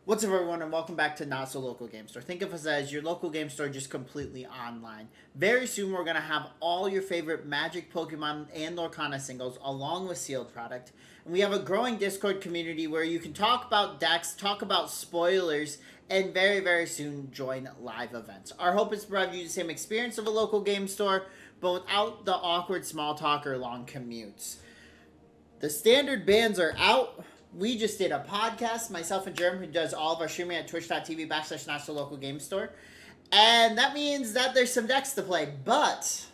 What's up, everyone, and welcome back to Not So Local Game Store. Think of us as your local game store, just completely online. Very soon, we're going to have all your favorite Magic, Pokemon, and Lorcana singles, along with sealed product. And we have a growing Discord community where you can talk about decks, talk about spoilers, and very, very soon join live events. Our hope is to provide you the same experience of a local game store, but without the awkward small talk or long commutes. The standard bans are out. We just did a podcast, myself and Jerem, who does all of our streaming at twitch.tv/NotSoLocalGameStore. And that means that there's some decks to play. But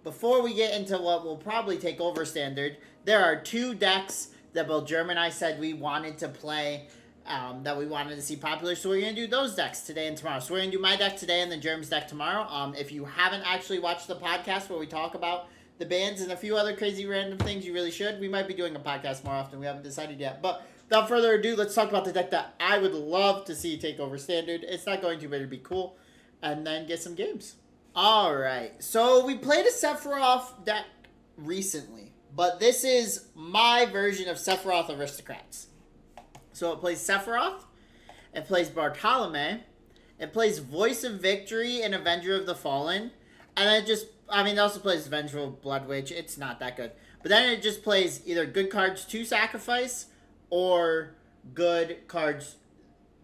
before we get into what will probably take over standard, there are two decks that both Jerem and I said we wanted to play, that we wanted to see popular. So we're going to do those decks today and tomorrow. So we're going to do my deck today and then Jerem's deck tomorrow. If you haven't actually watched the podcast where we talk about the bans and a few other crazy random things, you really should. We might be doing a podcast more often. We haven't decided yet. But without further ado, let's talk about the deck that I would love to see take over standard. It's not going to, but it'd be cool. And then get some games. Alright, so we played a Sephiroth deck recently. But this is my version of Sephiroth Aristocrats. So it plays Sephiroth. It plays Bartolome. It plays Voice of Victory and Avenger of the Fallen. And then it also plays Vengeful Blood Witch. It's not that good. But then it just plays either good cards to sacrifice or good cards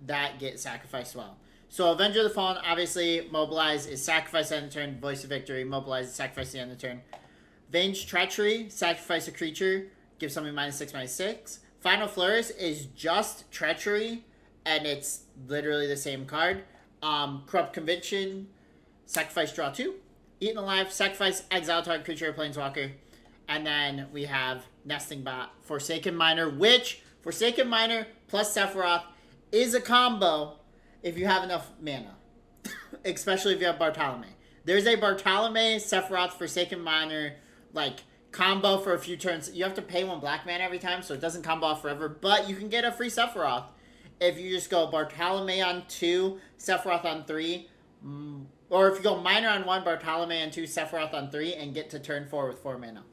that get sacrificed well. So Avenger of the Fallen, obviously, Mobilize is sacrifice end of turn. Voice of Victory, Mobilize is sacrifice the end of turn. Venge Treachery, sacrifice a creature, give something -6/-6. Final Flourish is just Treachery, and it's literally the same card. Corrupt Conviction, sacrifice draw 2. Eaten Alive, sacrifice, exile target creature or planeswalker. And then we have Nesting Bot, Forsaken Miner, which Forsaken Miner plus Sephiroth is a combo if you have enough mana. Especially if you have Bartolome. There's a Bartolome, Sephiroth, Forsaken Miner, combo for a few turns. You have to pay 1 black mana every time, so it doesn't combo off forever. But you can get a free Sephiroth if you just go Bartolome on 2, Sephiroth on 3. Or if you go Miner on 1, Bartolome on 2, Sephiroth on 3, and get to turn 4 with 4 mana.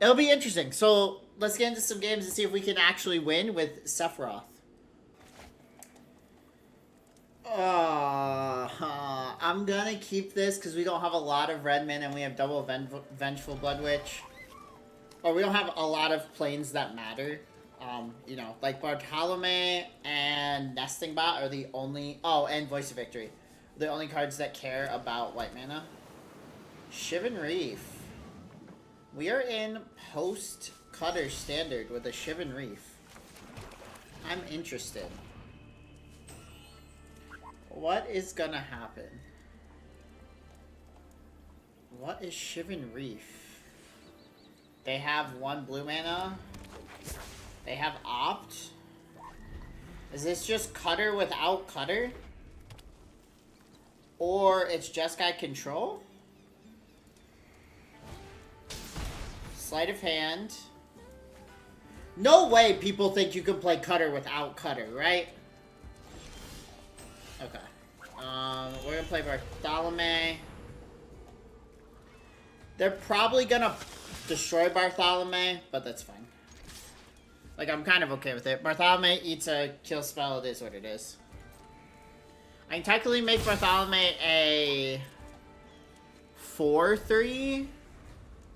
It'll be interesting. So let's get into some games and see if we can actually win with Sephiroth. I'm gonna keep this because we don't have a lot of red mana and we have double Vengeful Blood Witch. Or we don't have a lot of planes that matter. Like Bartolome and Nesting Bot are the only... Oh, and Voice of Victory. The only cards that care about white mana. Shivan Reef. We are in post-Cutter standard with a Shivan Reef. I'm interested. What is gonna happen? What is Shivan Reef? They have 1 blue mana. They have Opt. Is this just Cutter without Cutter? Or it's just got control? Sleight of hand. No way people think you can play Cutter without Cutter, right? Okay. We're gonna play Bartolome. They're probably gonna destroy Bartolome, but that's fine. I'm kind of okay with it. Bartolome eats a kill spell, it is what it is. I can technically make Bartolome a 4/3,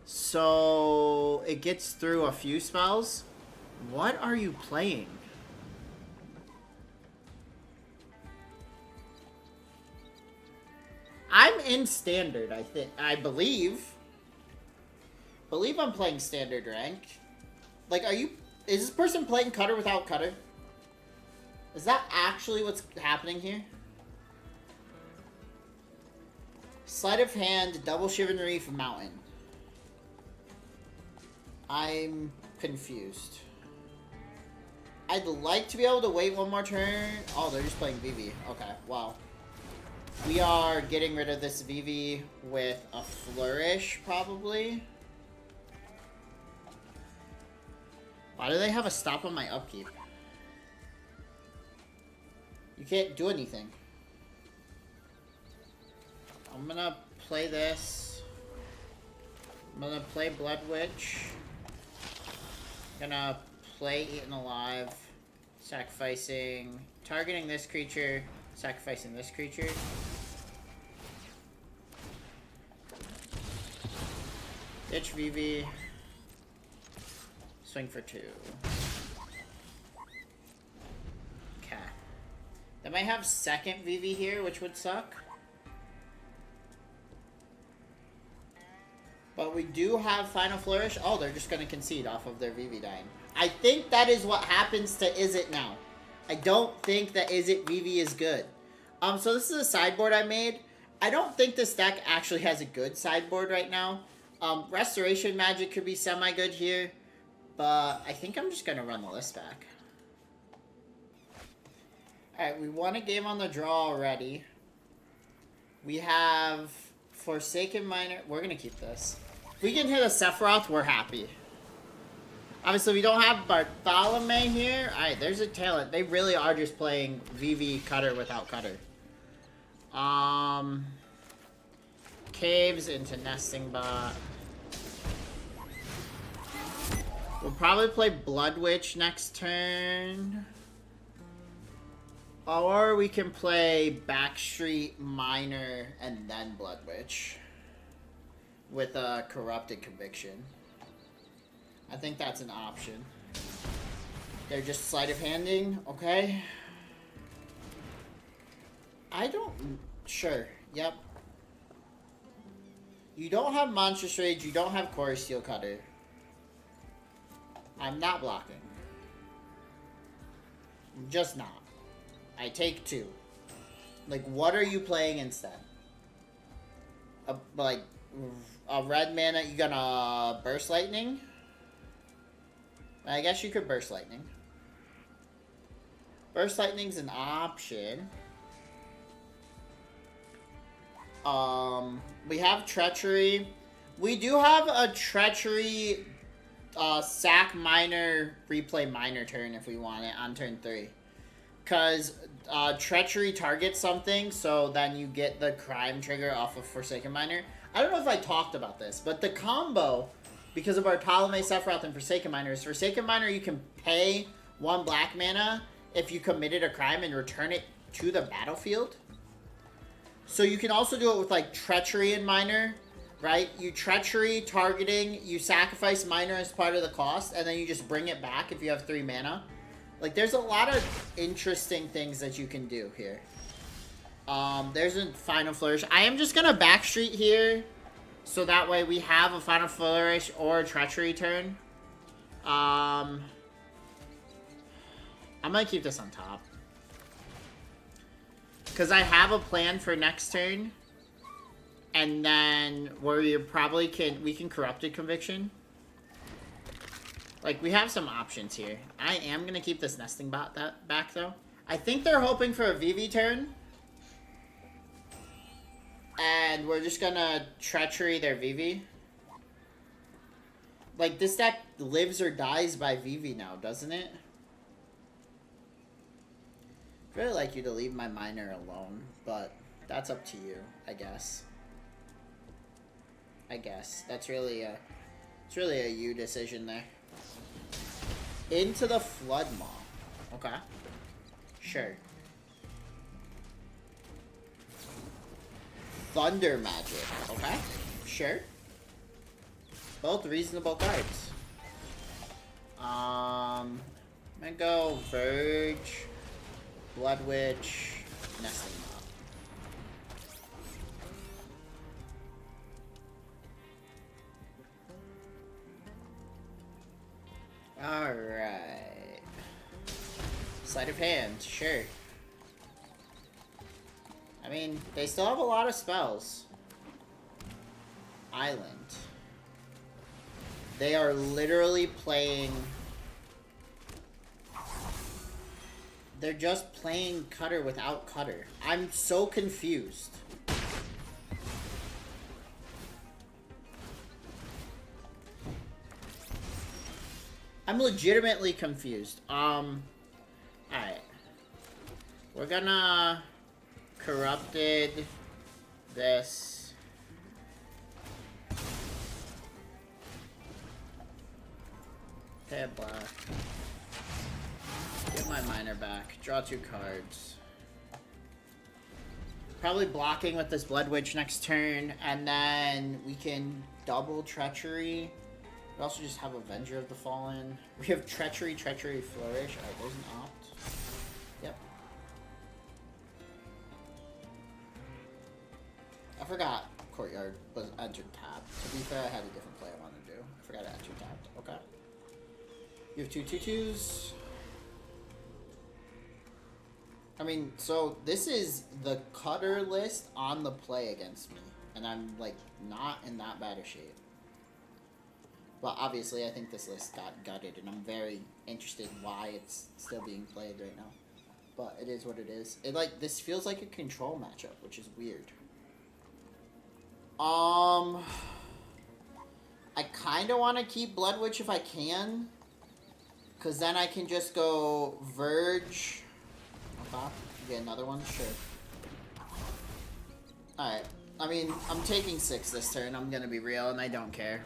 so it gets through a few spells. What are you playing? I'm in standard, I believe. I'm playing standard rank. Is this person playing Cutter without Cutter? Is that actually what's happening here? Sleight of Hand, double Shivan Reef, Mountain. I'm confused. I'd like to be able to wait 1 more turn. Oh, they're just playing Vivi. Okay, wow. We are getting rid of this Vivi with a Flourish, probably. Why do they have a stop on my upkeep? You can't do anything. I'm gonna play this. I'm gonna play Blood Witch. Gonna play Eaten Alive. Sacrificing, targeting this creature, sacrificing this creature. Ditch VV. Swing for 2. Okay. They might have second VV here, which would suck. But we do have Final Flourish. Oh, they're just going to concede off of their VV dying. I think that is what happens to Izzet now. I don't think that Izzet VV is good. So this is a sideboard I made. I don't think this deck actually has a good sideboard right now. Restoration Magic could be semi-good here. But I think I'm just going to run the list back. Alright, we won a game on the draw already. We have Forsaken Miner. We're going to keep this. If we can hit a Sephiroth, we're happy. Obviously, we don't have Bartholomew here. Alright, there's a talent. They really are just playing VV Cutter without Cutter. Caves into Nesting Bot. We'll probably play Blood Witch next turn. Or we can play Backstreet Miner and then Blood Witch. With a Corrupted Conviction. I think that's an option. They're just sleight of handing, okay? I don't... Sure, yep. You don't have Monstrous Rage, you don't have Core Steel Cutter. I'm not blocking. I'm just not. I take 2. Like, what are you playing instead? Like, a red mana, you gonna Burst Lightning? I guess you could Burst Lightning. Burst Lightning's an option. We have Treachery. We do have a Treachery sack Miner, replay Miner turn if we want it on turn 3. Because Treachery targets something, so then you get the crime trigger off of Forsaken Miner. I don't know if I talked about this, but the combo, because of our Bartholomew, Sephiroth, and Forsaken Miner, is Forsaken Miner you can pay 1 black mana if you committed a crime and return it to the battlefield. So you can also do it with like Treachery and Miner. Right? You Treachery, targeting, you sacrifice Miner as part of the cost, and then you just bring it back if you have 3 mana. Like, there's a lot of interesting things that you can do here. There's a Final Flourish. I am just gonna Backstreet here, so that way we have a Final Flourish or a Treachery turn. I'm gonna keep this on top. Because I have a plan for next turn. And then where you probably we can Corrupted Conviction. Like, we have some options here. I am going to keep this Nesting Bot back, though. I think they're hoping for a VV turn. And we're just going to Treachery their VV. Like, this deck lives or dies by VV now, doesn't it? I'd really like you to leave my Miner alone, but that's up to you, I guess. That's really it's really a you decision there. Into the Flood Maw. Okay. Sure. Thunder Magic. Okay. Sure. Both reasonable cards. I'm gonna go Verge, Blood Witch, Nesting Bot. Alright. Sleight of hand, sure. I mean, they still have a lot of spells. Island. They are literally playing... They're just playing Cutter without Cutter. I'm so confused. I'm legitimately confused. Alright. We're gonna Corrupted this. Pay a black. Get my miner back. Draw 2 cards. Probably blocking with this Blood Witch next turn, and then we can double Treachery. We also just have Avenger of the Fallen. We have Treachery, Treachery, Flourish. Alright, there's an opt. Yep. I forgot Courtyard was entered tapped. To be fair, I had a different play I wanted to do. I forgot I entered tapped. Okay. You have 2 2/2s. I mean, so this is the cutter list on the play against me. And I'm, like, not in that bad of shape. But obviously, I think this list got gutted, and I'm very interested why it's still being played right now. But it is what it is. It, like, this feels like a control matchup, which is weird. I kind of want to keep Blood Witch if I can. Because then I can just go Verge. Okay. Get another one? Sure. Alright. I mean, I'm taking 6 this turn. I'm going to be real, and I don't care.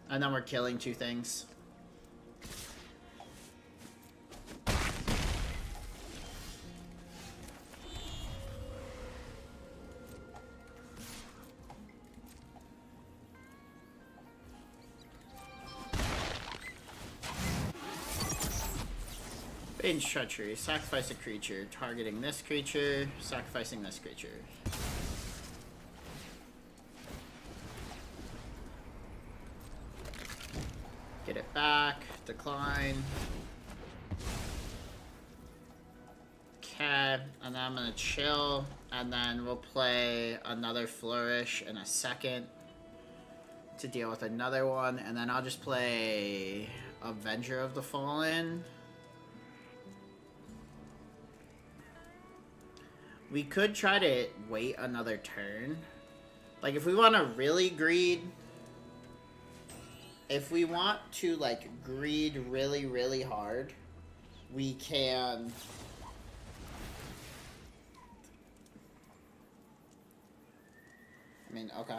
And then we're killing 2 things. Range Treachery. Sacrifice a creature. Targeting this creature. Sacrificing this creature. Get it back. Decline. Okay. And then I'm going to chill. And then we'll play another Flourish in a second. To deal with another one. And then I'll just play Avenger of the Fallen. We could try to wait another turn. Like, if we want to really greed... If we want to, like, greed really, really hard, we can... I mean, okay.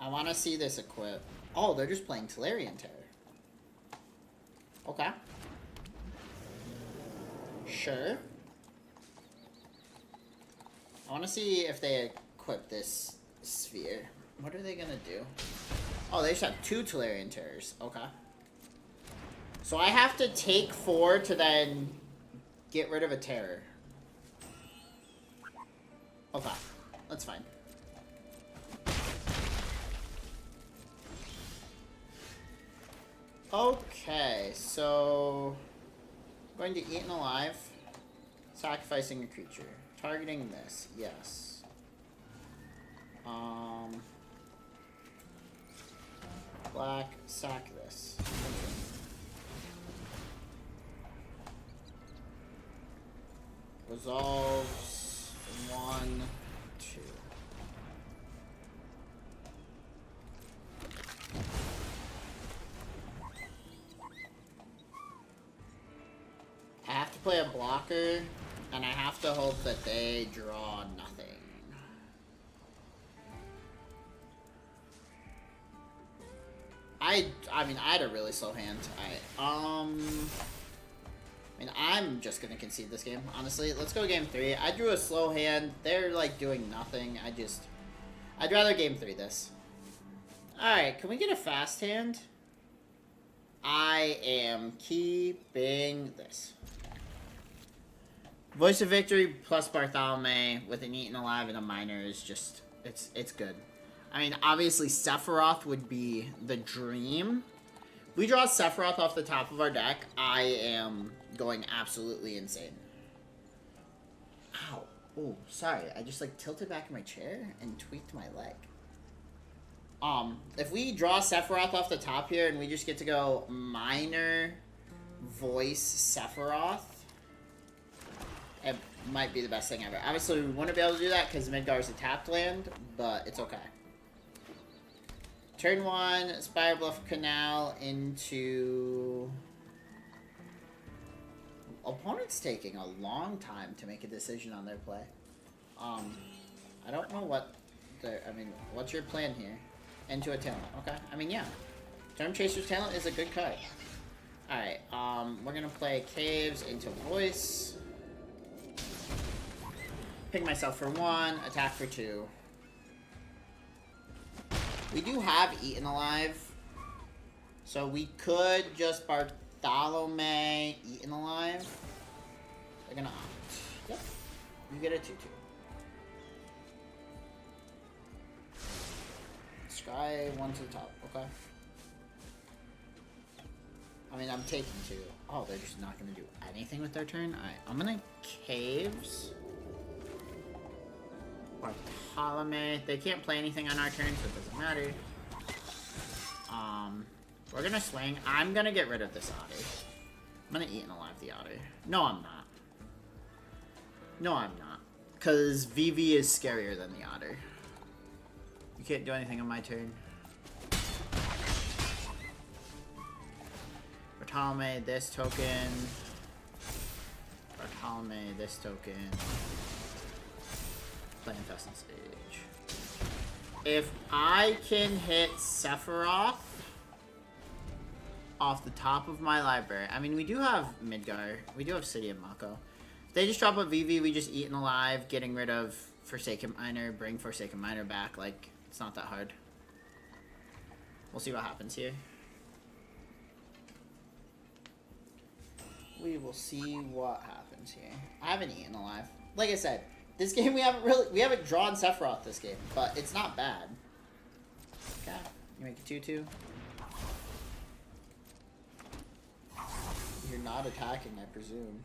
I want to see this equip. Oh, they're just playing Tolarian Terror. Okay. Sure. I want to see if they equip this sphere. What are they going to do? Oh, they just have 2 Tolarian Terrors. Okay. So I have to take 4 to then get rid of a terror. Okay. That's fine. Okay, so I'm going to Eaten Alive, sacrificing a creature, targeting this, yes. Black, sack this. Resolves 1, 2. I have to play a blocker, and I have to hope that they draw nothing. I mean, I had a really slow hand. I mean, I'm just gonna concede this game, honestly. Let's go game 3. I drew a slow hand. They're, like, doing nothing. I'd rather game 3 this. Alright, can we get a fast hand? I am keeping this. Voice of Victory plus Bartholomew with an Eaten Alive and a Miner is just... It's good. I mean, obviously, Sephiroth would be the dream. We draw Sephiroth off the top of our deck. I am going absolutely insane. Ow. Oh, sorry. I just, like, tilted back in my chair and tweaked my leg. If we draw Sephiroth off the top here and we just get to go Miner, Voice, Sephiroth, it might be the best thing ever. Obviously, we wouldn't be able to do that because Midgar's a tapped land, but it's okay. Turn 1, Spire Bluff Canal into... Opponent's taking a long time to make a decision on their play. I don't know what their... I mean, what's your plan here? into a talent. Okay. I mean, yeah. Storm Chaser's talent is a good card. Alright, we're gonna play Caves into Voice. Pick myself for 1, attack for 2. We do have Eaten Alive. So we could just Bartholomew Eaten Alive. They're gonna opt. Yep. You get a 2-2. Sky 1 to the top, okay. I mean, I'm taking 2. Oh, they're just not gonna do anything with their turn? Alright, I'm gonna Caves. Bartholomew. They can't play anything on our turn, so it doesn't matter. We're gonna swing. I'm gonna get rid of this Otter. I'm gonna Eaten Alive the Otter. No, I'm not. No, I'm not. Because VV is scarier than the Otter. You can't do anything on my turn. Bartholomew, this token. Bartholomew, this token. Play Infested Stage. If I can hit Sephiroth off the top of my library. I mean, we do have Midgar. We do have City of Mako. If they just drop a VV, we just Eaten Alive, getting rid of Forsaken Miner, bring Forsaken Miner back. Like, it's not that hard. We'll see what happens here. We will see what happens here. I haven't Eaten Alive. Like I said, this game we haven't drawn Sephiroth this game, but it's not bad. Okay, you make a 2-2. You're not attacking, I presume.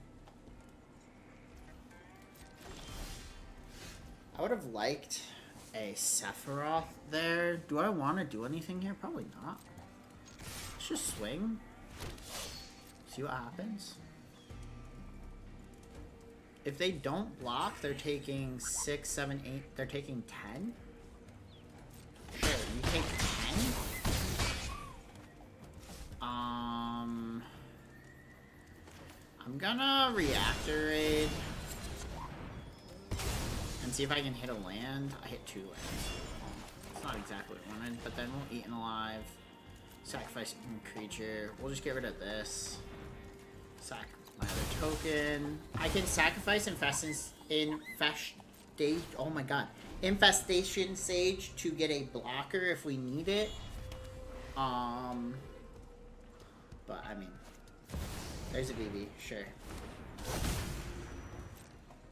I would have liked a Sephiroth there. Do I want to do anything here? Probably not. Let's just swing. See what happens. If they don't block, they're taking 6, 7, 8. They're taking 10. Sure, you take 10. I'm gonna Reactor Raid and see if I can hit a land. I hit 2 lands. It's not exactly what I wanted, but then we'll Eaten Alive. Sacrifice creature. We'll just get rid of this. Sack my other token. I can sacrifice oh my god. Infestation Sage to get a blocker if we need it. But I mean, there's a VV, sure.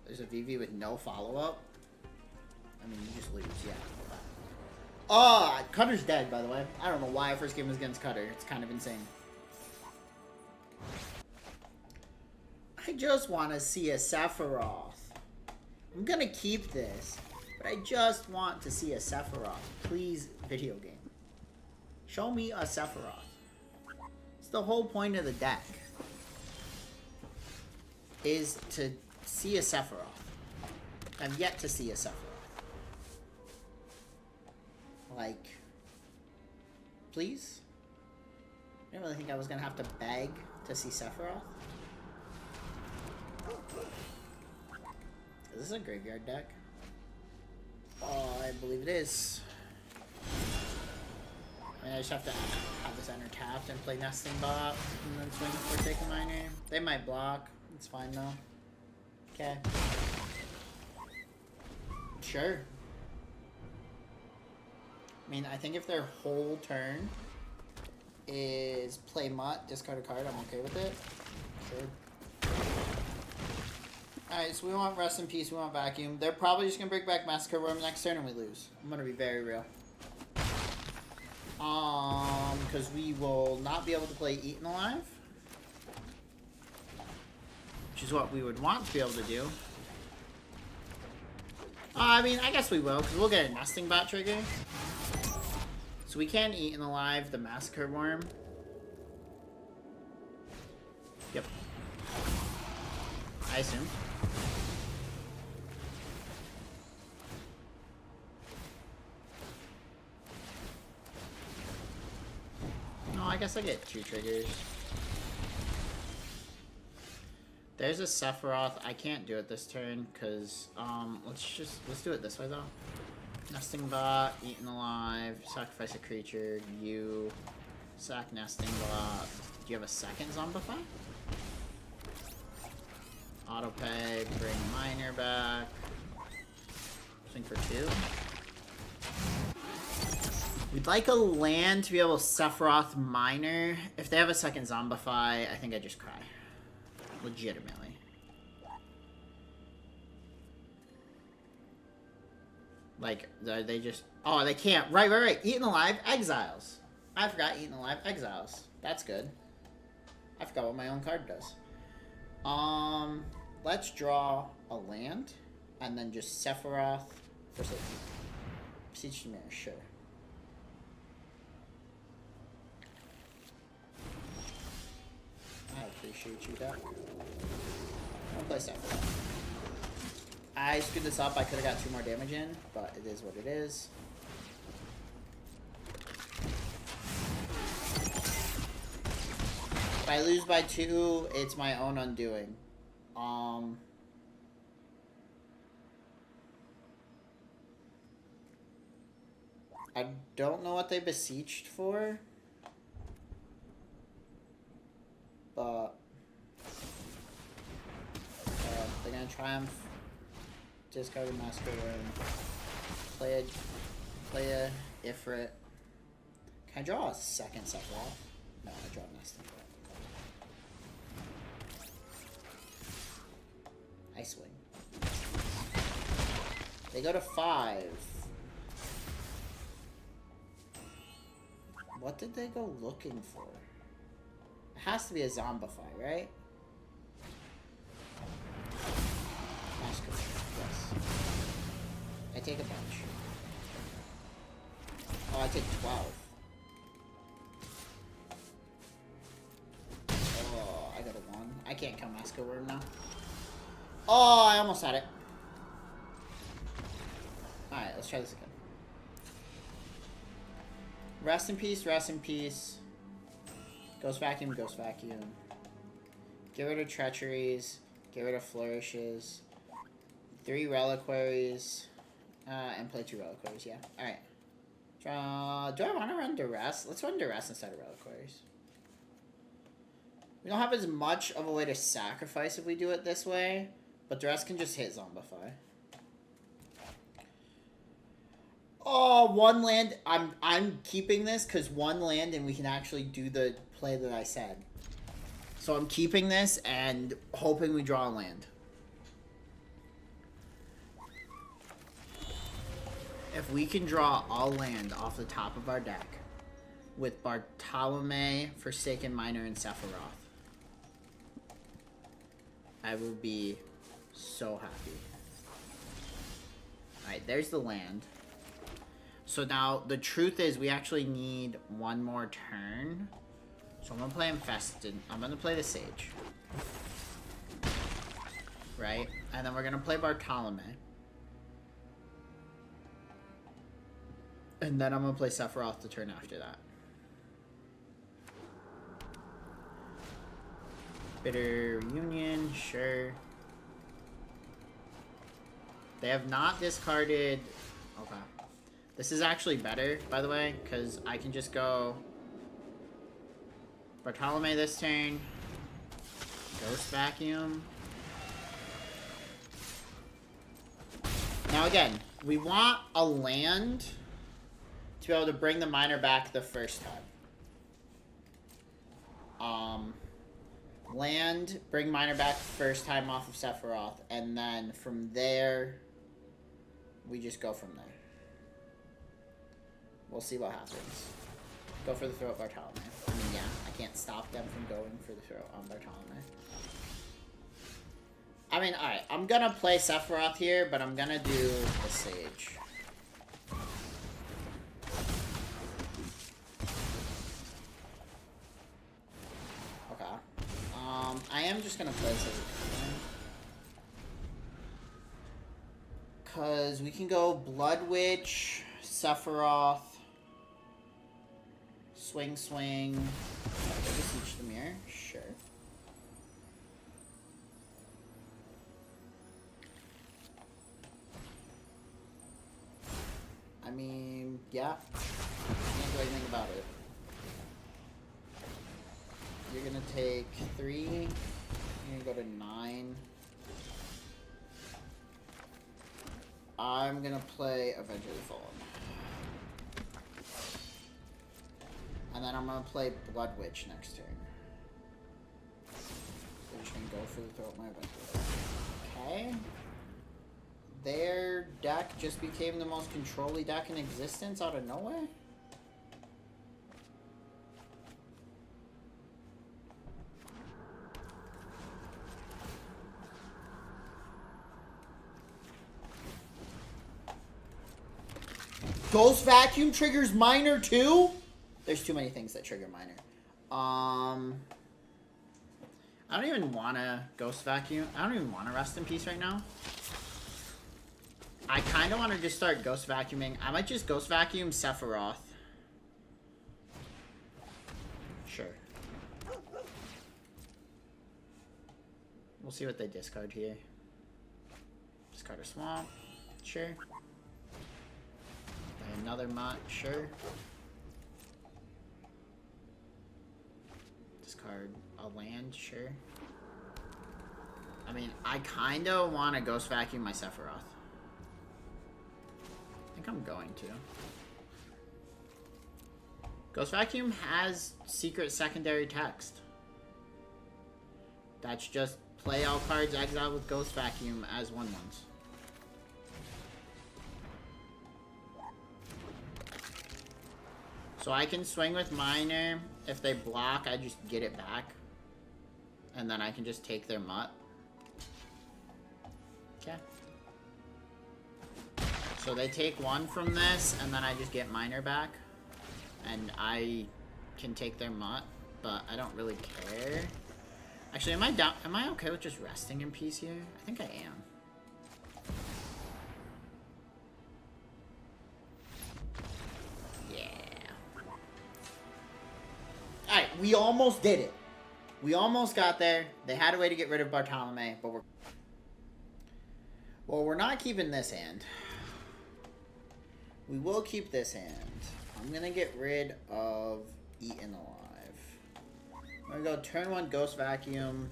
There's a VV with no follow-up. I mean, you just lose, yeah. Oh, Cutter's dead, by the way. I don't know why our first game was against Cutter. It's kind of insane. I just want to see a Sephiroth. I'm gonna keep this, but I just want to see a Sephiroth. Please, video game. Show me a Sephiroth. It's the whole point of the deck. Is to see a Sephiroth. I've yet to see a Sephiroth. Like, please? I didn't really think I was gonna have to beg to see Sephiroth. Is this a graveyard deck? Oh, I believe it is. I mean, I just have to have this enter tapped and play Nesting Bot and then swing for taking my name. They might block. It's fine though. Okay. Sure. I mean, I think if their whole turn is play Mutt, discard a card, I'm okay with it. Sure. Alright, so we want Rest in Peace, we want Vacuum. They're probably just going to bring back Massacre Worm next turn and we lose. I'm going to be very real. Because we will not be able to play Eaten Alive. Which is what we would want to be able to do. I mean, I guess we will, because we'll get a Nesting Bot trigger. So we can Eaten Alive the Massacre Worm. Yep. I assume. No, I guess I get 2 triggers. There's a Sephiroth. I can't do it this turn because let's do it this way though. Nesting bot, eaten alive, sacrifice a creature, you sack nesting bot. Do you have a second zombify? Autopay, bring miner back. Swing for 2. We'd like a land to be able to Sephiroth miner. If they have a second zombify, I think I just cry. Legitimately. Like, they just... Oh, they can't. Right. Eaten alive, exiles. I forgot eaten alive, exiles. That's good. I forgot what my own card does. Let's draw a land. And then just Sephiroth for safety. Beseech the Mirror, sure. I appreciate you, Doc. I'll play Sephiroth. I screwed this up. I could have got 2 more damage in, but it is what it is. If I lose by 2, it's my own undoing. I don't know what they beseeched for, but they're gonna triumph. Discard a Master Worm. Play a Ifrit. Can I draw a second Sephiroth? No, I draw Nesting Bot. I swing. They go to 5. What did they go looking for? It has to be a Zombify, right? Master Worm, yes. I take a bunch. Oh, I take 12. Oh, I got a 1. I can't count Master Worm now. Oh, I almost had it. Alright, let's try this again. Rest in peace, rest in peace. Ghost Vacuum, Ghost Vacuum. Get rid of Treacheries. Get rid of Flourishes. 3 Reliquaries. And play 2 Reliquaries, yeah. Alright. Do I want to run Duress? Let's run Duress instead of Reliquaries. We don't have as much of a way to sacrifice if we do it this way. But Duress can just hit Zombify. Oh, 1 land. I'm keeping this because 1 land and we can actually do the play that I said. So I'm keeping this and hoping we draw a land. If we can draw a land off the top of our deck with Bartolome, Forsaken Miner, and Sephiroth, I will be so happy. Alright, there's the land. So now, the truth is, we actually need 1 more turn. So I'm going to play Infested. I'm going to play the Sage. Right? And then we're going to play Bartolome. And then I'm going to play Sephiroth the turn after that. Bitter Reunion, sure. They have not discarded... Okay. This is actually better, by the way, because I can just go Bartolome this turn, Ghost Vacuum. Now again, we want a land to be able to bring the miner back the first time. Land, bring miner back first time off of Sephiroth, and then from there, we just go from there. We'll see what happens. Go for the throw at Bartolome. I mean, yeah, I can't stop them from going for the throw on Bartolome. I mean, alright, I'm gonna play Sephiroth here, but I'm gonna do the Sage. Okay. I am just gonna play Sage. Because we can go Blood Witch, Sephiroth, Swing. Beseech the Mirror, sure. Yeah. Can't do anything about it. You're gonna take 3. You're gonna go to 9. I'm gonna play Avenger of the Fallen. And then I'm gonna play Blood Witch next turn. They're just gonna go for the throat my Avenger. Okay. Their deck just became the most control-y deck in existence out of nowhere? Ghost Vacuum triggers Minor too? There's too many things that trigger Minor. I don't even want to Ghost Vacuum. I don't even want to Rest in Peace right now. I kind of want to just start Ghost Vacuuming. I might just Ghost Vacuum Sephiroth. Sure. We'll see what they discard here. Discard a Swamp. Sure. Another Mutt. Sure. Discard a land. Sure. I mean, I kind of want to Ghost Vacuum my Sephiroth. I think I'm going to. Ghost Vacuum has secret secondary text. That's just play all cards exiled with Ghost Vacuum as 1/1s. So I can swing with Minor. If they block, I just get it back. And then I can just take their Mutt. Okay. So they take 1 from this, and then I just get Minor back. And I can take their Mutt, but I don't really care. Actually, am I okay with just resting in peace here? I think I am. Yeah. Alright, we almost did it. We almost got there. They had a way to get rid of Bartolome, but we're... Well, we're not keeping this hand. We will keep this hand. I'm gonna get rid of Eaten Alive. I'm gonna go turn 1 Ghost Vacuum.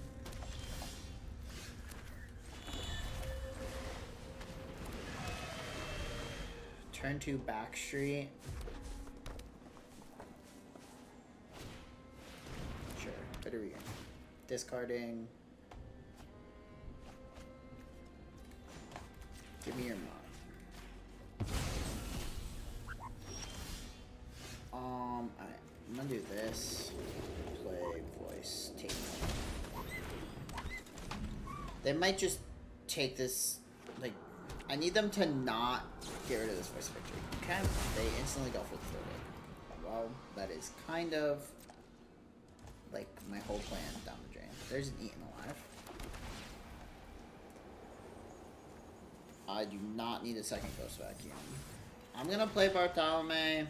Turn 2 Backstreet. Sure, better read. Discarding. Give me your Mod. Alright, I'm gonna do this. Play voice, take. They might just take this, like, I need them to not get rid of this voice victory. Okay? They instantly go for the third. Well, that is kind of like my whole plan down the drain. There's an Eaten Alive. I do not need a second Ghost Vacuum. I'm gonna play Bartolome.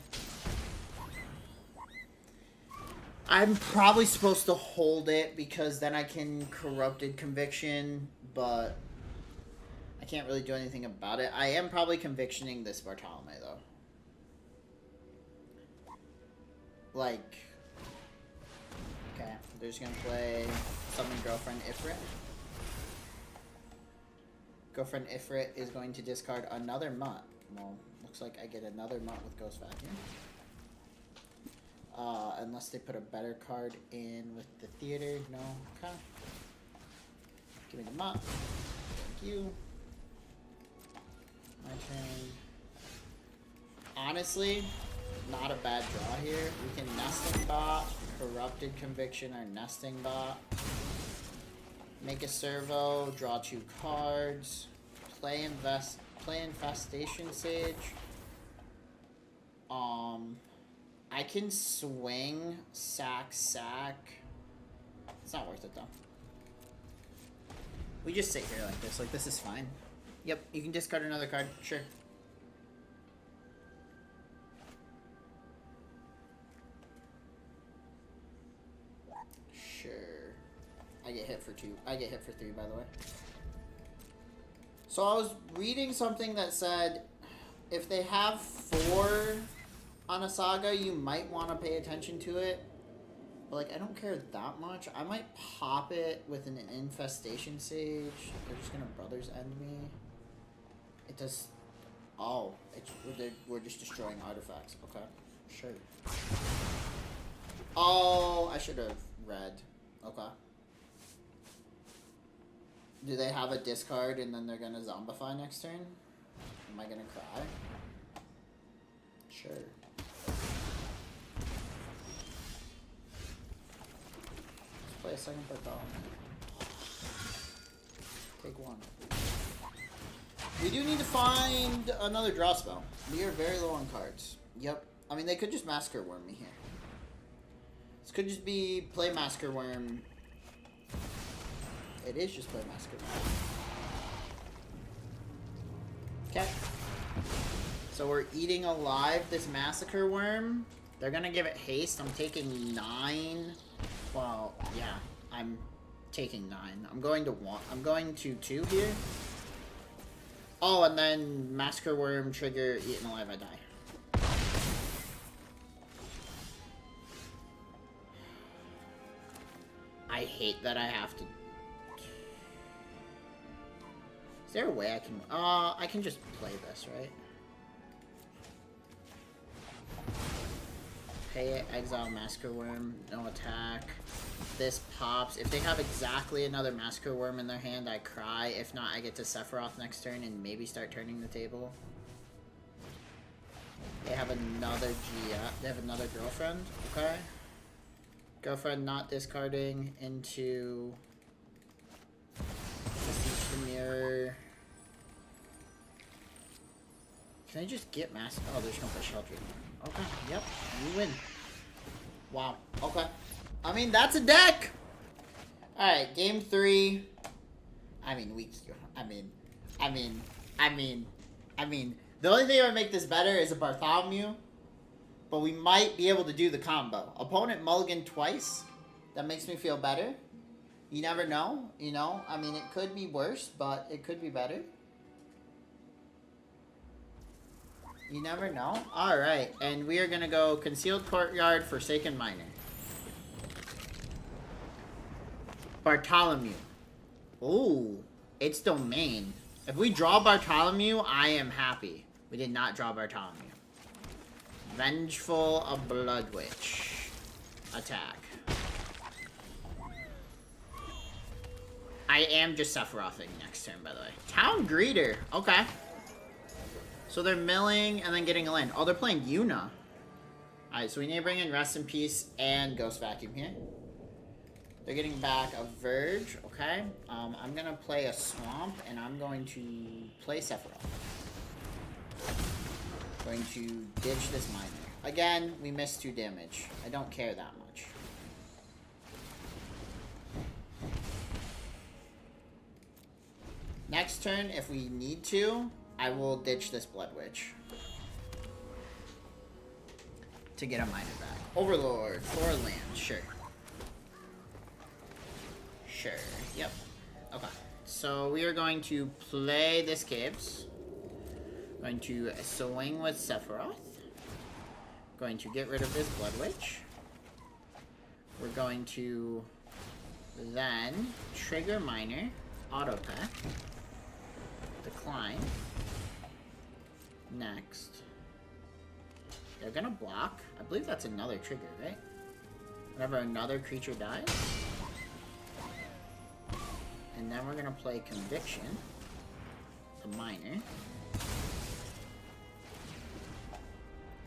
I'm probably supposed to hold it because then I can Corrupted Conviction, but I can't really do anything about it. I am probably convictioning this Bartolome, though. Like, okay, they're just gonna play Summon Girlfriend Ifrit. Girlfriend Ifrit is going to discard another Mutt. Well, looks like I get another Mutt with Ghost Vacuum. Unless they put a better card in with the theater. No. Okay. Give me the Mutt. Thank you. My turn. Honestly, not a bad draw here. We can Nesting Bot, Corrupted Conviction, or Nesting Bot. Make a servo, draw 2 cards, play Infestation Sage. I can swing sack. It's not worth it though. We just sit here like this. Like, this is fine. Yep, you can discard another card. Sure. Sure. I get hit for 2. I get hit for 3, by the way. So I was reading something that said if they have 4 On a Saga, you might want to pay attention to it. But, like, I don't care that much. I might pop it with an Infestation Sage. They're just gonna Brothers End me. It does... Oh, we're just destroying artifacts. Okay, sure. Oh, I should have read. Okay. Do they have a discard and then they're gonna zombify next turn? Am I gonna cry? Sure. Let's play a second Bartholomew. Take one. We do need to find another draw spell. We are very low on cards. Yep. I mean, they could just Massacre Worm me here. This could just be play Massacre Worm. It is just play Massacre Worm. Okay. So we're eating alive this Massacre Worm. They're gonna give it haste. I'm taking 9. Well, yeah. I'm taking 9. I'm going to 1. I'm going to 2 here. Oh, and then Massacre Worm, trigger, eaten alive, I die. I hate that I have to... Is there a way I can just play this, right? Pay it, exile Massacre Worm, no attack. This pops. If they have exactly another Massacre Worm in their hand, I cry. If not, I get to Sephiroth next turn and maybe start turning the table. They have another they have another girlfriend. Okay. Girlfriend not discarding into the mirror. Can I just get Massacre? Oh, there's no play Shelter. Okay, yep, you win. Wow, okay. I mean, that's a deck! Alright, game 3. I mean, the only thing that would make this better is a Bartholomew. But we might be able to do the combo. Opponent mulligan twice. That makes me feel better. You never know, you know? I mean, it could be worse, but it could be better. You never know. Alright, and we are going to go Concealed Courtyard, Forsaken Miner. Bartholomew. Ooh, it's Domain. If we draw Bartholomew, I am happy. We did not draw Bartholomew. Vengeful of Blood Witch. Attack. I am just Sephirothing next turn, by the way. Town Greeter. Okay. So they're milling and then getting a land. Oh, they're playing Yuna. Alright, so we need to bring in Rest in Peace and Ghost Vacuum here. They're getting back a Verge. Okay. I'm going to play a Swamp, and I'm going to play Sephiroth. Going to ditch this Miner. Again, we missed 2 damage. I don't care that much. Next turn, if we need to, I will ditch this Blood Witch. To get a Miner back. Overlord, 4 land, sure. Sure, yep. Okay, so we are going to play this Gibbs. Going to swing with Sephiroth. Going to get rid of this Blood Witch. We're going to then trigger Miner, auto pack, decline. Next. They're gonna block. I believe that's another trigger, right? Whenever another creature dies. And then we're gonna play Conviction, the Miner.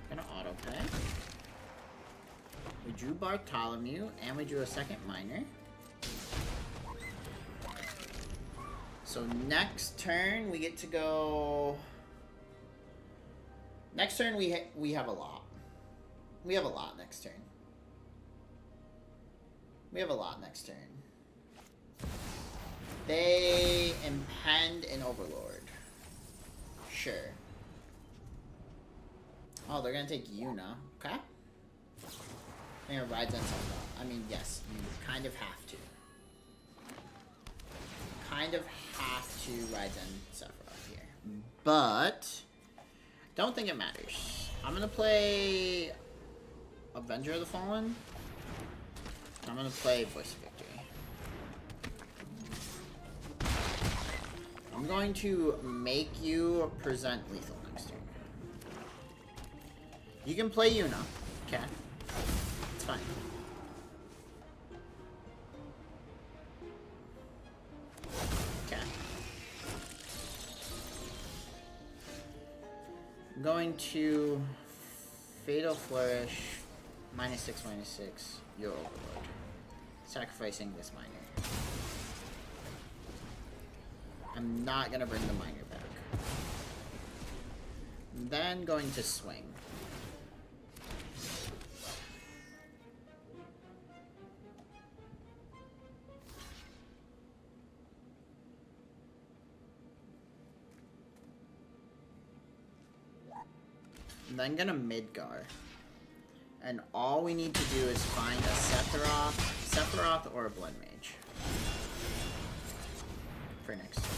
Gonna auto pay. We drew Bartholomew, and we drew a second Miner. So next turn, we get to go... Next turn, we have a lot. We have a lot next turn. We have a lot next turn. They impend an Overlord. Sure. Oh, they're gonna take Yuna. Okay. They're gonna ride Sephiroth. I mean, yes, you kind of have to. Kind of have to ride Sephiroth here. But don't think it matters. I'm gonna play Avenger of the Fallen. I'm gonna play Voice of Victory. I'm going to make you present lethal next turn. You can play Yuna. Okay. It's fine. Okay. I'm going to Fatal Flourish, -6/-6, your Overlord. Sacrificing this miner. I'm not gonna bring the miner back. I'm then going to swing. I'm then gonna Midgar. And all we need to do is find a Sephiroth or a Blood Mage. For next turn.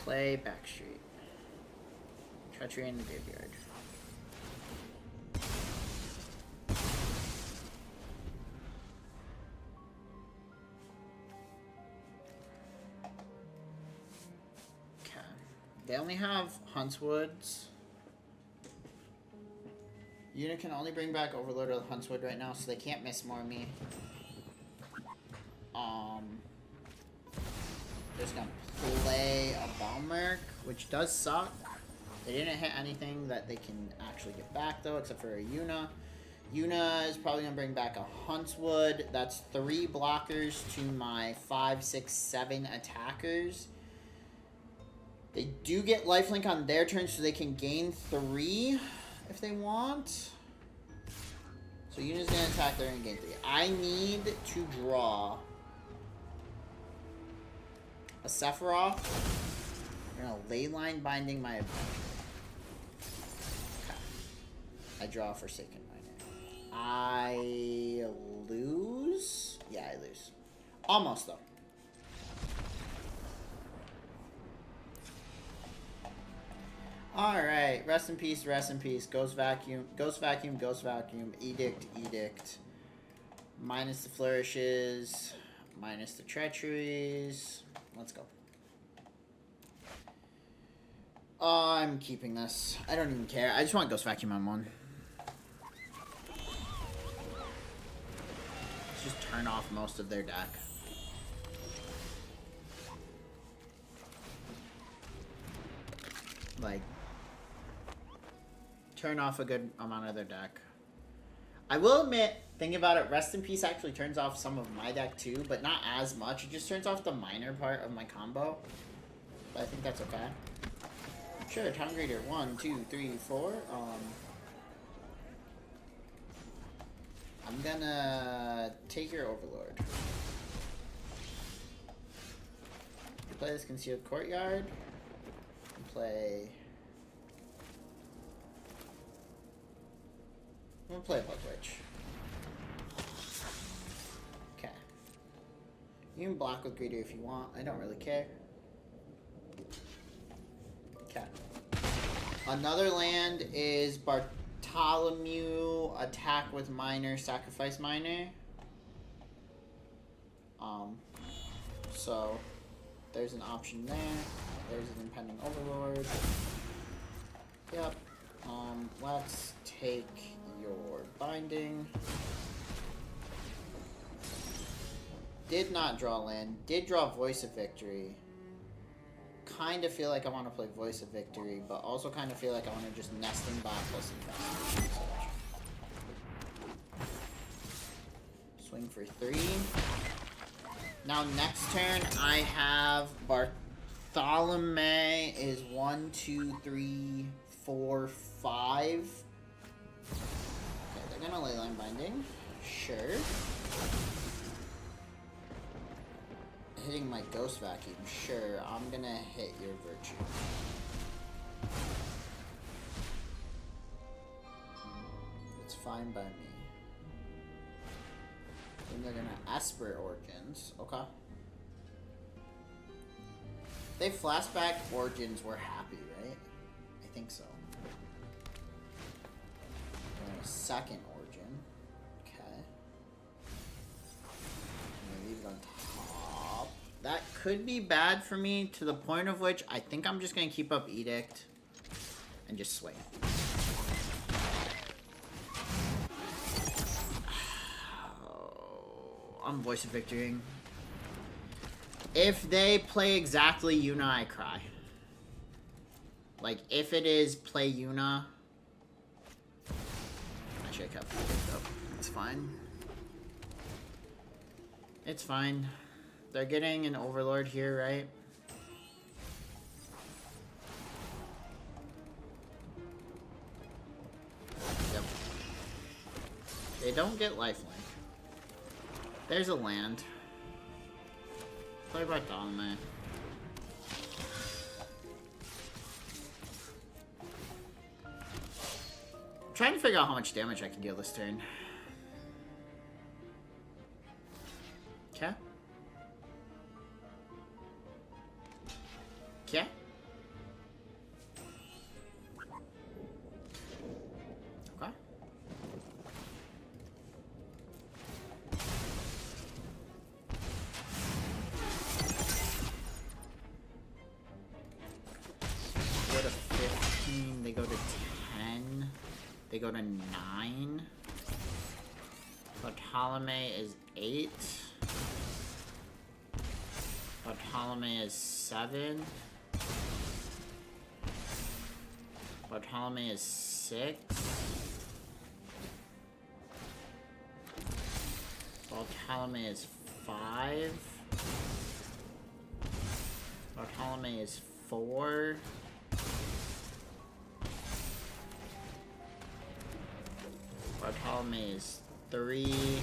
Play Backstreet. Treachery in the graveyard. Okay. They only have Huntswoods. Unit can only bring back Overlord or the Huntswood right now, so they can't miss more me. Just gonna play a Balmerk, which does suck. They didn't hit anything that they can actually get back though, except for a Yuna. Yuna is probably gonna bring back a Huntswood. That's 3 blockers to my 5, 6, 7 attackers. They do get lifelink on their turn, so they can gain 3 if they want. So Yuna's gonna attack there and gain 3. I need to draw a Sephiroth. We're gonna Leyline Binding my Avenger. Okay. I draw a Forsaken Miner. I lose? Yeah, I lose. Almost though. Alright, rest in peace, rest in peace. Ghost Vacuum, Ghost Vacuum, Ghost Vacuum, Edict, Edict. Minus the Flourishes, minus the Treacheries. Let's go. I'm keeping this. I don't even care. I just want Ghost Vacuum on 1. Let's just turn off most of their deck. Like, turn off a good amount of their deck. I will admit, thinking about it, Rest in Peace actually turns off some of my deck too, but not as much. It just turns off the minor part of my combo. But I think that's okay. Sure, Time Greeter. 1, 2, 3, 4. I'm gonna take your Overlord. Play this Concealed Courtyard. Play. I'm gonna play Blood Witch. Okay. You can block with Greeter if you want. I don't really care. Okay. Another land is Bartholomew. Attack with Miner. Sacrifice Miner. So there's an option there. There's an Impending Overlord. Yep. Let's take your Binding. Did not draw land. Did draw Voice of Victory. Kind of feel like I want to play Voice of Victory, but also kind of feel like I want to just Nesting Bot plus Infestation. Swing for 3. Now next turn I have Bartholomew is 1, 2, 3, 4, 5. Okay, they're gonna Leyline Binding. Sure. Hitting my Ghost Vacuum. Sure, I'm gonna hit your Virtue. It's fine by me. Then they're gonna Esper Origins. Okay. They flashback Origins, we're happy, right? I think so. Second Origin. Okay. I'm gonna leave it on top. That could be bad for me, to the point of which I think I'm just gonna keep up Edict and just swing. I'm Voice of Victorying. If they play exactly Yuna, I cry. Like, if it is play Yuna... I should have kept it up. It's fine. It's fine. They're getting an Overlord here, right? Yep. They don't get lifelink. There's a land. Play Bartholomew. I'm trying to figure out how much damage I can deal this turn. Okay. Okay. Okay. Go to 15, they go to 10, they go to 9. Bartholomew is 8. Bartholomew is 7. Bartholomew is 6. Bartholomew is 5. Bartholomew is 4. Bartholomew is 3.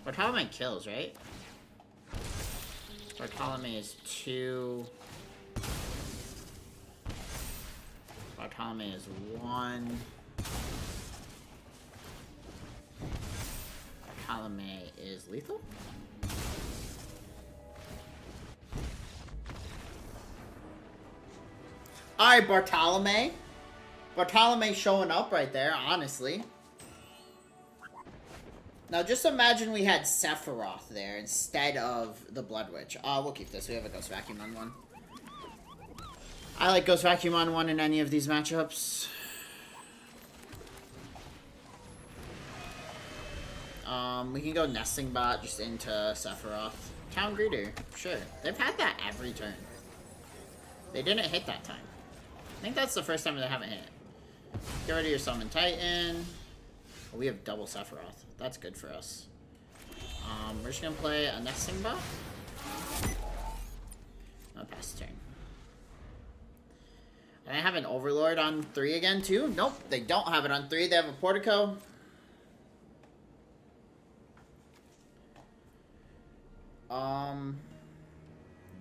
Bartholomew kills, right? Bartholomew is 2. Bartholomew is 1. Bartholomew is lethal? Alright, Bartholomew. Bartholomew showing up right there, honestly. Now, just imagine we had Sephiroth there instead of the Blood Witch. We'll keep this. We have a Ghost Vacuum on 1. I like Ghost Vacuum on 1 in any of these matchups. We can go Nesting Bot just into Sephiroth. Town Greeter, sure. They've had that every turn. They didn't hit that time. I think that's the first time they haven't hit. Get rid of your Summon Titan. Oh, we have double Sephiroth. That's good for us. We're just gonna play a Nesting Bot. I'll pass the turn. And I have an Overlord on 3 again, too? Nope, they don't have it on 3. They have a Portico.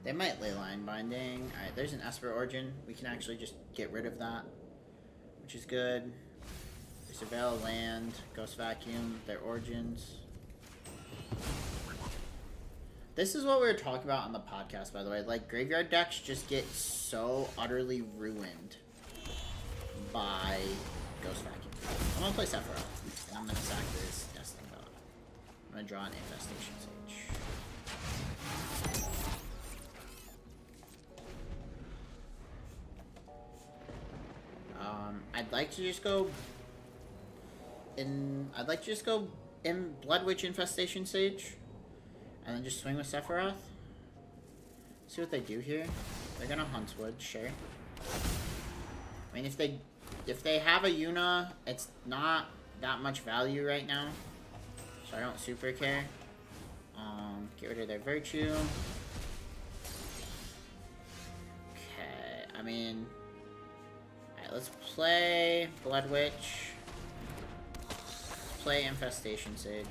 They might Leyline Binding. Alright, there's an Esper Origin. We can actually just get rid of that, which is good. Surveil land, Ghost Vacuum, their Origins. This is what we were talking about on the podcast, by the way. Like, graveyard decks just get so utterly ruined by Ghost Vacuum. I'm gonna play Sephiroth, and I'm gonna sack this Nesting Bot. I'm gonna draw an Infestation Sage. I'd like to just go in Blood Witch Infestation Sage, and then just swing with Sephiroth. See what they do here. They're gonna Huntswood, sure. I mean, if they have a Yuna, it's not that much value right now, so I don't super care. Get rid of their Virtue. Okay, I mean, alright, let's play Blood Witch. Play Infestation Sage.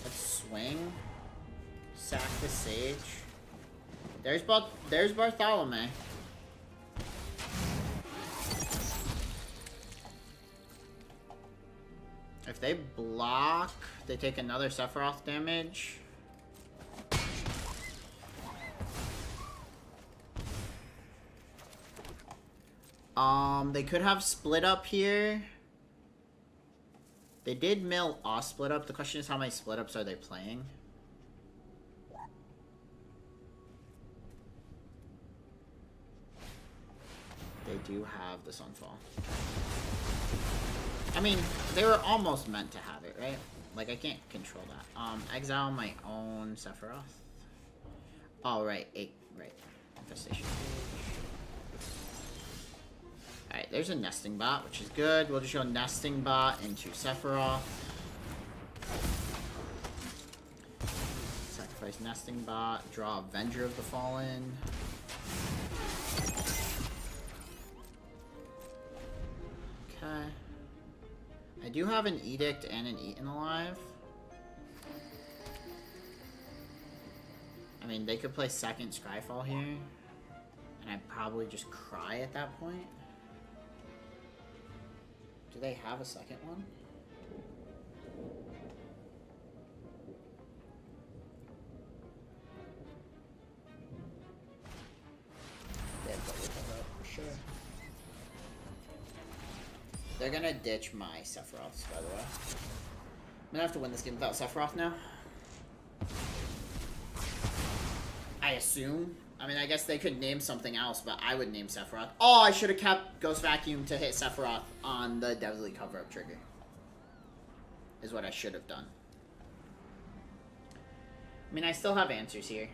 Let's swing. Sack the Sage. There's Bartholomew. If they block, they take another Sephiroth damage. They could have split up here. They did mill a split up. The question is, how many split ups are they playing? They do have the Sunfall. I mean, they were almost meant to have it, right? Like, I can't control that. Exile my own Sephiroth. Oh, right. Right. Infestation. Alright, there's a nesting bot, which is good. We'll just go nesting bot into Sephiroth. Sacrifice nesting bot. Draw Avenger of the Fallen. Okay. I do have an Edict and an Eaten Alive. I mean, they could play second Skyfall here. And I'd probably just cry at that point. Do they have a second one? They have double cover for sure. They're gonna ditch my Sephiroths, by the way. I'm gonna have to win this game without Sephiroth now. I assume. I mean, I guess they could name something else, but I would name Sephiroth. Oh, I should have kept Ghost Vacuum to hit Sephiroth on the Deadly cover-up trigger. Is what I should have done. I mean, I still have answers here.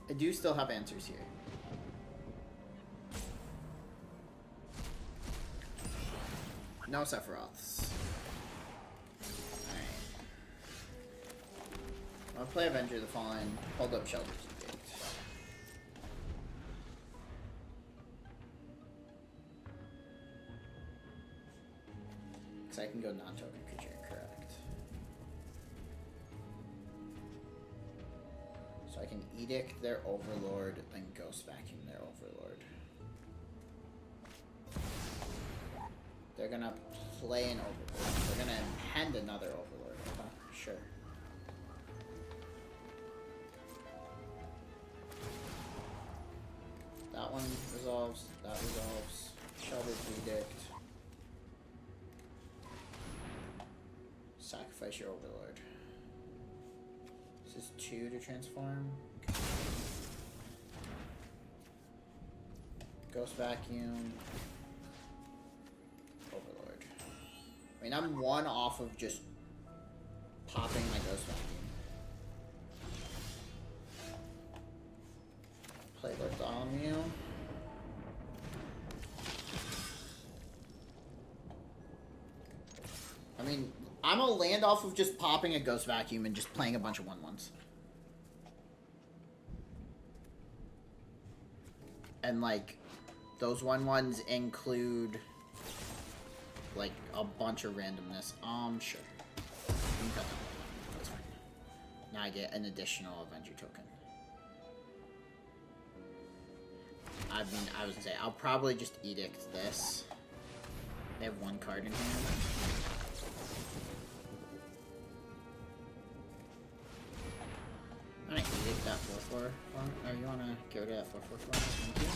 I do still have answers here. No Sephiroths. Alright. I'll play Avenger of the Fallen. Hold up Shelter's Edict. Because I can go non-token creature, correct. So I can Edict their Overlord and Ghost Vacuum their Overlord. They're gonna play an Overlord. They're gonna hand another Overlord. Okay, sure. That one resolves. That resolves. Shelter's Edict. Sacrifice your Overlord. This is 2 to transform. Okay. Ghost Vacuum. Overlord. I mean, I'm 1 off of just popping my Ghost Vacuum. Play Bartholomew. I mean, I'm gonna land off of just popping a Ghost Vacuum and just playing a bunch of 1/1s. And, like, those 1/1s include, like, a bunch of randomness. Sure. You can cut that one. That's fine. Now I get an additional Avenger token. I mean, I was gonna say, I'll probably just Edict this. They have 1 card in hand. I'm gonna Edict that 4/4. Or you wanna get rid of that 4/4? Thank you.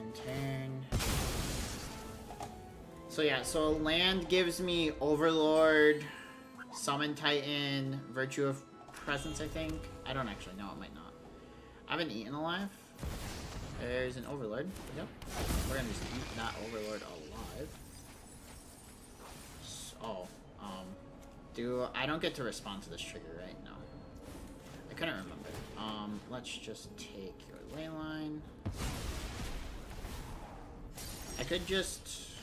And turn. So yeah, so land gives me Overlord, Summon Titan, Virtue of Presence, I think. I don't actually know, it might not. I haven't eaten alive. There's an Overlord. Yep. We're gonna just eat that Overlord alive. So, I don't get to respond to this trigger, right? No. I couldn't remember. Let's just take your ley line. I could just...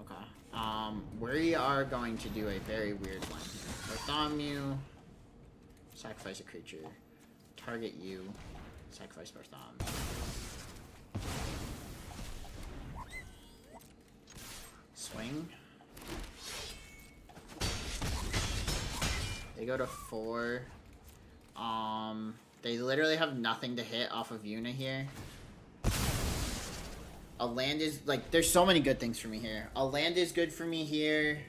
Okay. We are going to do a very weird one here. Bartholomew. Sacrifice a creature. Target you. Sacrifice Bartholomew. Swing. They go to 4. They literally have nothing to hit off of Yuna here. A land is, like, there's so many good things for me here. A land is good for me here.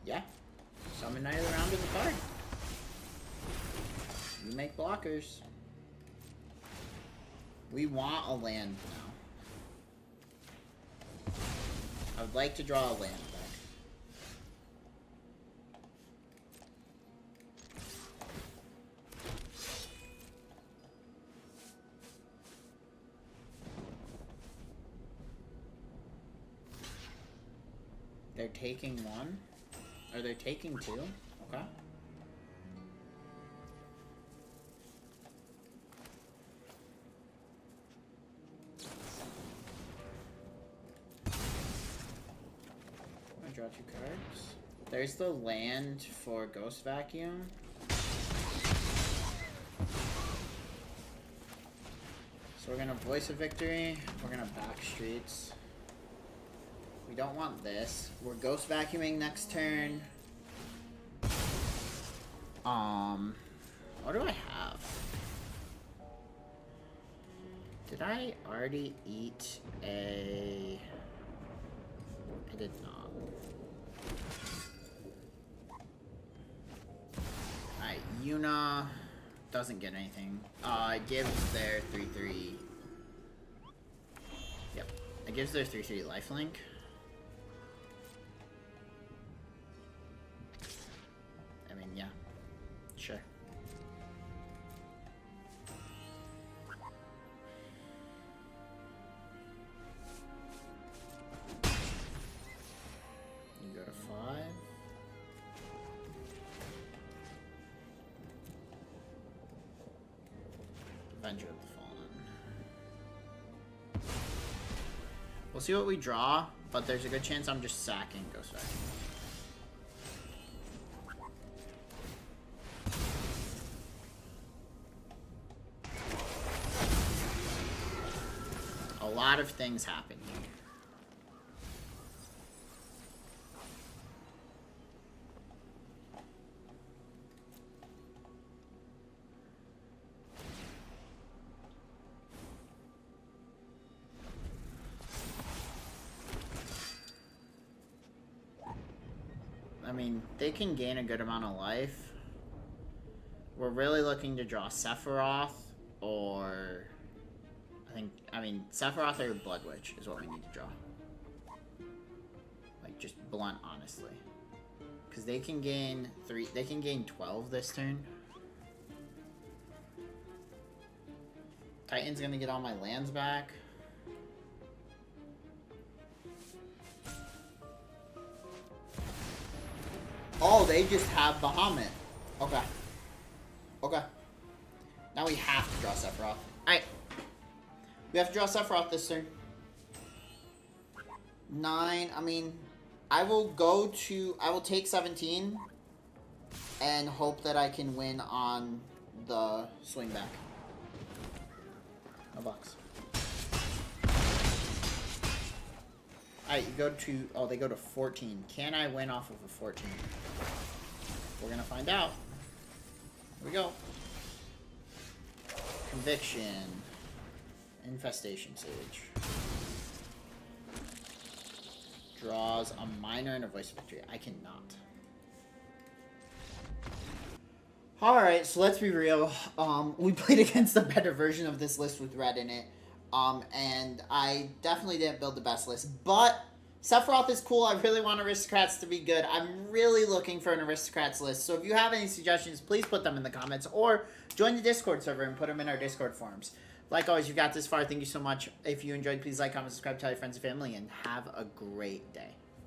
Yeah. Summon Knight of the Round in the card. You make blockers. We want a land now. I would like to draw a land back. They're taking one? Or they're taking two? Okay. I'm gonna draw 2 cards. There's the land for Ghost Vacuum. So we're gonna Voice of Victory. We're gonna Back Streets. We don't want this. We're Ghost Vacuuming next turn. What do I have? Did I already eat a... I did not. Alright, Yuna doesn't get anything. It gives their 3/3... Yep. It gives their 3/3 lifelink. I mean, yeah. Sure. You go to 5. Avenger of the Fallen. We'll see what we draw, but there's a good chance I'm just sacking Ghost Vacuum. A lot of things happen here. I mean, they can gain a good amount of life. We're really looking to draw Sephiroth or... I mean, Sephiroth or Blood Witch is what we need to draw. Like, just blunt, honestly. Because they can gain 12 this turn. Titan's gonna get all my lands back. Oh, they just have Bahamut. Okay. Okay. Now we have to draw Sephiroth. Alright. We have to draw Sephiroth this turn. 9, I mean, I will take 17 and hope that I can win on the swing back. No box. Alright, you go to, oh, they go to 14. Can I win off of a 14? We're gonna find out. Here we go. Conviction. Infestation Sage. Draws a minor and a Voice of Victory. I cannot. Alright, so let's be real. We played against a better version of this list with red in it. And I definitely didn't build the best list. But Sephiroth is cool. I really want Aristocrats to be good. I'm really looking for an Aristocrats list. So if you have any suggestions, please put them in the comments. Or join the Discord server and put them in our Discord forums. Like always, you got this far. Thank you so much. If you enjoyed, please like, comment, subscribe, tell your friends and family, and have a great day.